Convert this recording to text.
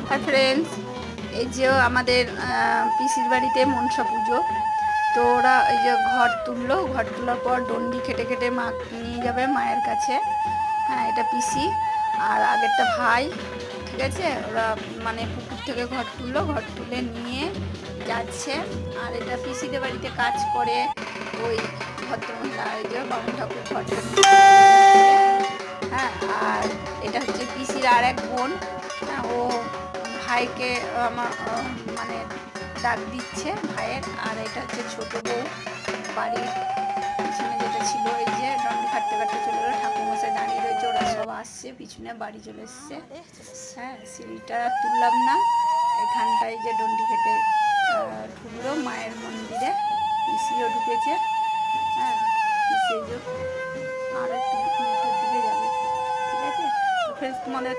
Hi friends, এই যে আমাদের পিসির বাড়িতে মনসা পুজো। তো ওরা এই যে ঘর তুললো, ঘর তোলার পর ডন্ডি খেটে খেটে মা নিয়ে যাবে মায়ের কাছে। হ্যাঁ, এটা পিসি আর আগেরটা ভাই। ঠিক আছে, ওরা মানে পুকুর থেকে ঘর তুললো, ঘর তুলে নিয়ে যাচ্ছে। আর এটা পিসিদের বাড়িতে কাজ করে ওই ভদ্রমহিলা, এই যে বামুন ঠাকুর ঘর। হ্যাঁ, আর এটা হচ্ছে পিসির আর এক বোন। হ্যাঁ, ও ভাইকে আমার মানে ডাক দিচ্ছে ভাইয়ের। আর এটা হচ্ছে ছোট বউ, বাড়ির পিছনে যেটা ছিল। এই যে ডন্ডি খাটতে খাটতে চলে গেলো, ঠাকুরমশাই দাঁড়িয়ে রয়েছে, ওরা সব আসছে, পিছনে বাড়ি চলে এসছে। হ্যাঁ, সিঁড়িটা তুললাম না, এখানটায় যে ডন্ডি খেটে ঢুকলো মায়ের মন্দিরে, পিসিও ঢুকেছে। হ্যাঁ, পিসি আর একটু ভিতর দিকে যাবে। ঠিক আছে, তো ফ্রেন্ডস তোমাদের